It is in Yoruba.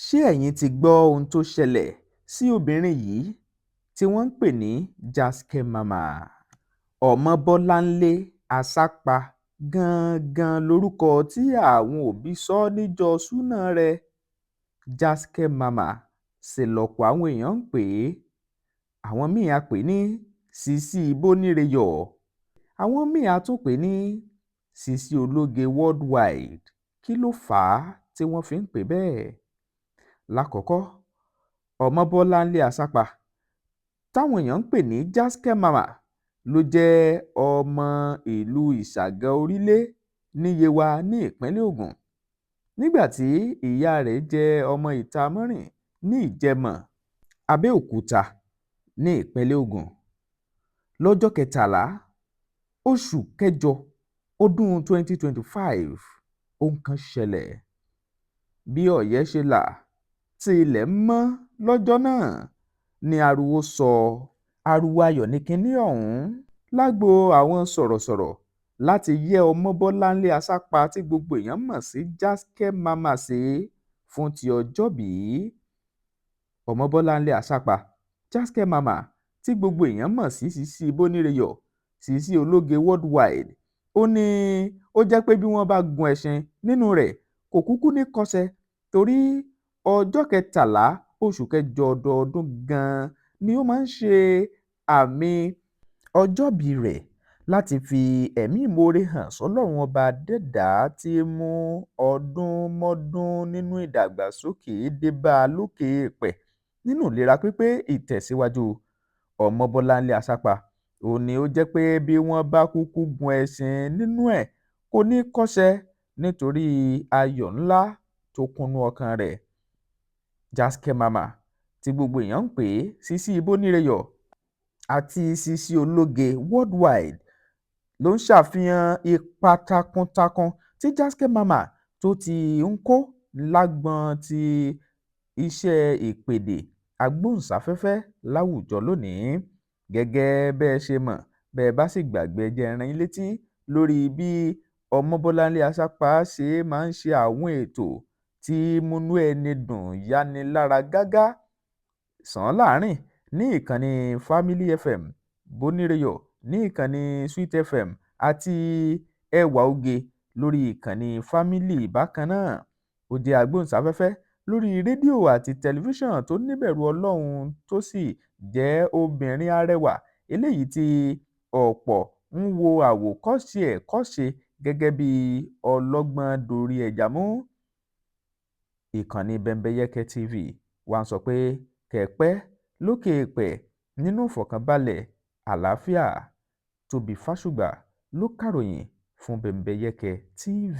Ṣé ẹ̀yin ti gbọ́ ohun tó ṣẹlẹ̀ sí obìnrin yìí tí wọ́n ń pè ní Jasque Mama? Ọmọbọ́láńlé Asápà gangan lorúkọ tí àwọn òbí sọ ọ́ níjọ́ súná rẹ̀. Jasque Mama sì lọ̀pọ̀ àwọn èèyàn ń pè é. Àwọn míì á pè é ní Sisi Bóníreyọ̀. Àwọn míì á tún pè é ní Sisi Ológe Worldwide. Kí ló fà á tí wọ́n fi ń pè é bẹ́ẹ̀? Lákọ̀ọ́kọ́, Ọmọbọ́láńlé Asápà táwọn èèyàn ń pè ní Jasque Mama ló jẹ́ ọmọ ìlú Ìṣàgà Orílẹ̀ ní Yewa ní ìpínlẹ̀ Ògùn. Nígbà tí ìyá rẹ̀ jẹ́ ọmọ Ìtamọ́rìn ní Ìjẹ̀mọ̀, Abẹ́òkúta ní ìpínlẹ̀ Ògùn. Lọ́jọ́ 13 oṣù kẹjọ ọdún 2025, ohun kan ṣẹlẹ̀. Bí ọ̀yẹ́ ṣe là tí ilẹ̀ mọ́ lọ́jọ́ náà ni ariwo sọ. Ariwo ayọ̀ ní kinní ọ̀hún lágbo àwọn sọ̀rọ̀sọ̀rọ̀ láti yẹ́ Ọmọbọ́láńlé Asápà tí gbogbo èèyàn mọ̀ sí Jasque Mama sí fún ti ọjọ́bí. Ọmọbọ́láńlé Asápà Jasque Mama tí gbogbo èèyàn mọ̀ sí Sisi Bóníreyọ̀, Sisi Ológe Worldwide. Ó ní ó jẹ́ pé bí wọ́n bá gun ẹṣin nínú rẹ̀ kò kúkú ní kọsẹ̀, torí ọjọ́ 13 oṣù kẹjọ ọdọọdún gan-an ni ó máa ń ṣe àmì ọjọ́bí rẹ̀ láti fi ẹ̀mí ìmoore hàn sọ́lọ́run ọba adẹ́dàá tí mú ọdún mọ́dún nínú ìdàgbàsókè dé bá a lókè èèpẹ̀ nínú ìlera pípé ìtẹ̀síwájú. Ọmọbọ́láńlé Asápà òun ni ó jẹ́ pé bí wọ́n bá kúkú gun ẹṣin nínú ẹ̀ kò ní kọsẹ̀ nítorí ayọ̀ ńlá tó kúnnú ọkàn rẹ̀. Jasque Mama tí gbogbo èèyàn ń pè é Sisi Bóníreyọ̀ àti Sisi Ológe Worldwide ló ń ṣàfihàn ipa takuntakun tí Jasque Mama tó ti ń kó lágbọn ti iṣẹ́ ìpèdè agbóhùnsáfẹ́fẹ́ láwùjọ lónìí. Gẹ́gẹ́ bẹ́ẹ̀ ṣe mọ̀, bẹ́ẹ̀ bá sì gbàgbé ẹ jẹ́ n rán yín létí lórí bí Ọmọbọ́láńlé Asápà ṣe máa ń ṣe àwọn ètò tí múnú ẹni dùn yáni lára gágá. Sàn án láàrin ní ìkànnì Family FM, Bóníreyọ̀ ní ìkànnì Sweet FM àti Ẹwà Oge lórí ìkànnì Family bákan náà. Ó jẹ́ agbóhùnsáfẹ́fẹ́ lórí rédíò àti tẹlifíṣàn tó níbẹ̀rù Ọlọ́run tó sì jẹ́ obìnrin arẹwà eléyìí tí ọ̀pọ̀ ń wo àwòkọ́ṣe ẹ̀ kọ́ṣe gẹ́gẹ́ bí ọlọ́gbọ́n dorí ẹja mú. Ìkànnì Bembeyeke TV wá ń sọ pé kẹ̀pẹ́ lókè èèpẹ̀ nínú ìfọ̀kànbalẹ̀ àlàáfíà. Tóbi Fásùgbà ló kàròyìn fún Bembeyeke TV.